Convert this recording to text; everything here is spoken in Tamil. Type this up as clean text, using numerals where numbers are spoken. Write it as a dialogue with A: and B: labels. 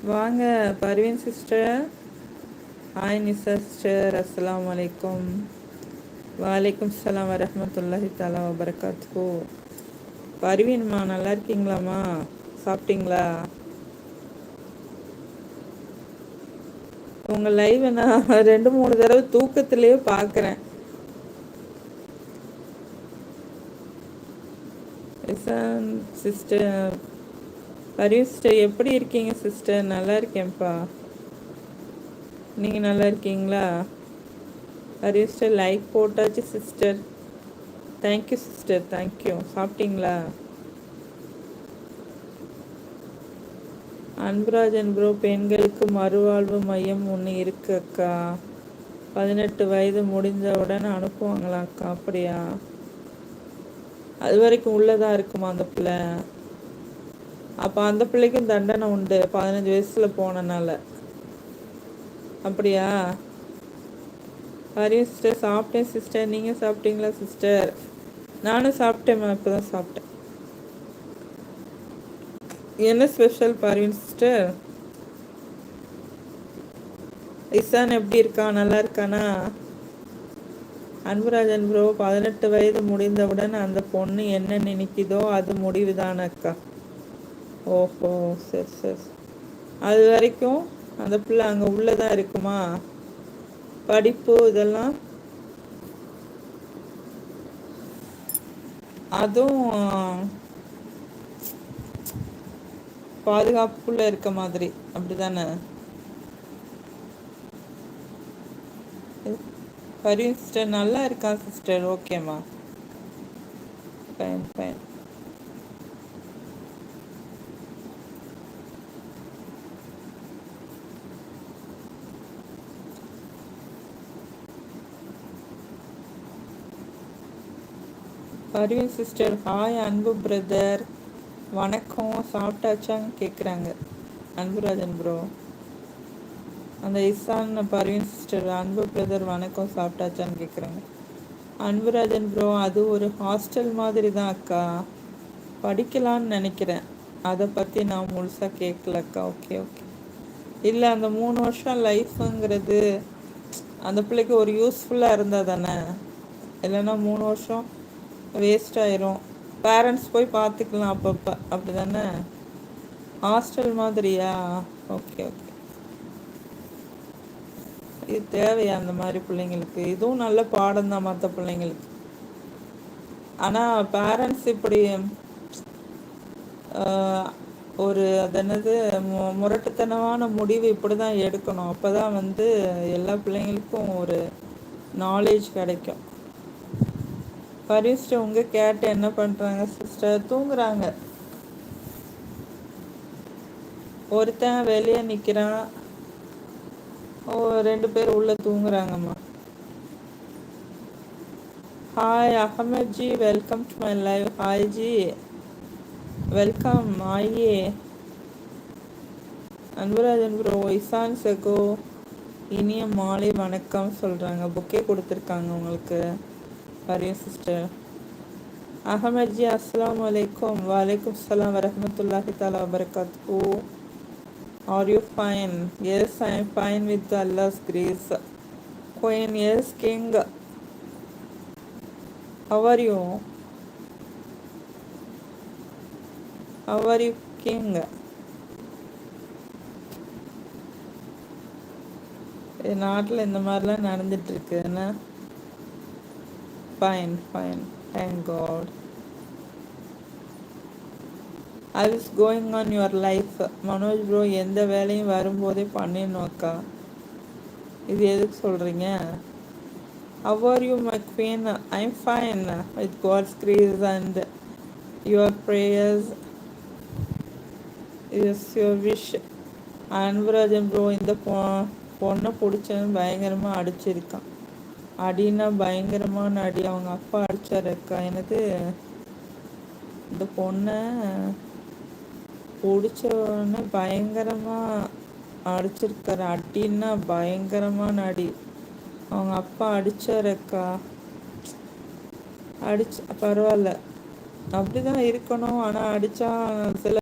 A: வாங்க பர்வீன் சிஸ்டர். ஹாய் நிசா சிஸ்டர், அஸ்ஸலாமு அலைக்கும். வலைக்கும் சலாம் வரஹ்மத்துல்லாஹி தஆலா வபரகாத்துஹு. பர்வீன்மா நல்லா இருக்கீங்களாம்மா? சாப்பிட்டீங்களா? உங்கள் லைவை நான் 2-3 தடவை தூக்கத்திலேயே பார்க்குறேன். சிஸ்டர் பர்வீன் சிஸ்டர் எப்படி இருக்கீங்க சிஸ்டர்? நல்லா இருக்கேன்ப்பா. நீங்கள் நல்லா இருக்கீங்களா? பர்வீன் சிஸ்டர் லைக் போட்டாச்சு சிஸ்டர். Thank you sister, thank you. சாப்பிட்டீங்களா? அன்புராஜன் ப்ரோ, பெண்களுக்கு மறுவாழ்வு மையம் ஒன்று இருக்கு அக்கா. 18 வயது முடிஞ்சவுடன் அனுப்புவாங்களா அக்கா? அப்படியா? அது வரைக்கும் உள்ளதாக இருக்குமா அந்த பிள்ளை? அப்போ அந்த பிள்ளைக்கும் தண்டனை உண்டு 15 வயசில் போனனால. அப்படியா? ஹரி சிஸ்டர் சாப்பிட்டேன் சிஸ்டர். நீங்கள் சாப்பிட்டீங்களா சிஸ்டர்? நானும் சாப்பிட்டேம்மா, இப்போ தான் சாப்பிட்டேன். என்ன ஸ்பெஷல் பர்வீன் சிஸ்டர்? இசான் எப்படி இருக்கான்? நல்லா இருக்கானா? அன்புராஜன் ப்ரோ, 18 வயது முடிந்தவுடன் அந்த பொண்ணு என்ன நினைக்குதோ அது முடிவுதான அக்கா. ஓஹோ, சரி சரி. அது வரைக்கும் அந்த பிள்ளை அங்கே உள்ளதான் இருக்குமா? படிப்பு இதெல்லாம் அதுவும் பாதுகாப்புக்குள்ள இருக்க மாதிரி அப்படிதானே? பர்வீன் சிஸ்டர் நல்லா இருக்கா சிஸ்டர்? ஓகேம்மா, fine fine. Parveen sister hi. அன்பு பிரதர் வணக்கம். சாப்பிட்டாச்சான்னு கேட்குறாங்க அன்புராஜன் ப்ரோ. அந்த இசான் பர்வீன் சிஸ்டர் அன்பு பிரதர் வணக்கம், சாப்பிட்டாச்சான்னு கேட்குறாங்க. அன்புராஜன் ப்ரோ, அது ஒரு ஹாஸ்டல் மாதிரி தான் அக்கா. படிக்கலான்னு நினைக்கிறேன். அதை பற்றி நான் முழுசாக கேட்கலக்கா. Okay okay. இல்லை, அந்த 3 வருஷம் லைஃப்புங்கிறது அந்த பிள்ளைக்கு ஒரு யூஸ்ஃபுல்லாக இருந்தால் தானே. இல்லைன்னா 3 வருஷம் வேஸ்ட் ஆயிரும். பேரண்ட்ஸ் போய் பார்த்துக்கலாம் அப்பப்போ, அப்படி தானே? ஹாஸ்டல் மாதிரியா? Okay okay. இது தேவையா அந்த மாதிரி பிள்ளைங்களுக்கு? இதுவும் நல்ல பாடம் தான் மற்ற பிள்ளைங்களுக்கு. ஆனால் பேரண்ட்ஸ் இப்படி ஒரு அது என்னது முரட்டுத்தனமான முடிவு இப்படி தான் எடுக்கணும். அப்போ தான் எல்லா பிள்ளைங்களுக்கும் ஒரு நாலேஜ் கிடைக்கும். பரிஸ்டர் உங்கள் கேட்டு என்ன பண்ணுறாங்க சிஸ்டர்? தூங்குறாங்க. ஒருத்தன் வெளியே நிற்கிறான், 2 பேர் உள்ளே தூங்குறாங்கம்மா. Hi Ahmed ji, welcome to my live. Hi ji, welcome, आइए. அன்புராஜன் ப்ரோ, இசான் சகோ இனிய மாலை வணக்கம் சொல்கிறாங்க. புக்கே கொடுத்துருக்காங்க உங்களுக்கு பர்வீன் சிஸ்டர். அஹமத் ஜி அஸ்ஸலாமு அலைக்கும். வலைக்கும் சலாம் வரஹ்மத்துல்லாஹி தஆலா வபரகாத்துஹு. Are you fine? Yes, I am fine with Allah's grace. Queen, yes, king. How are you? How are you, king? நாட்டில் இந்த மாதிரிலாம் நடந்துட்டுருக்கு என்ன? Fine fine, thank god. I was going on your life. Manoj bro, எந்த வேலையும் வரும்போதே பண்ணிடணும் அக்கா. இது எதுக்கு சொல்கிறீங்க? How are you, my queen? I'm fine with God's grace and your prayers. Is your wish. Anburajan bro, இந்த பொண்ணை பிடிச்சவன் பயங்கரமாக அடிச்சிருக்கான். அடின்னா பயங்கரமான அடி. அவங்க அப்பா அடித்தார் அக்கா. எனக்கு இந்த பொண்ணை பிடிச்சவொடனே பயங்கரமாக அடிச்சிருக்காரு. அடின்னா பயங்கரமான அடி. அவங்க அப்பா அடித்தார் அக்கா. பரவாயில்ல, அப்படி தான் இருக்கணும். ஆனால் அடித்தா சில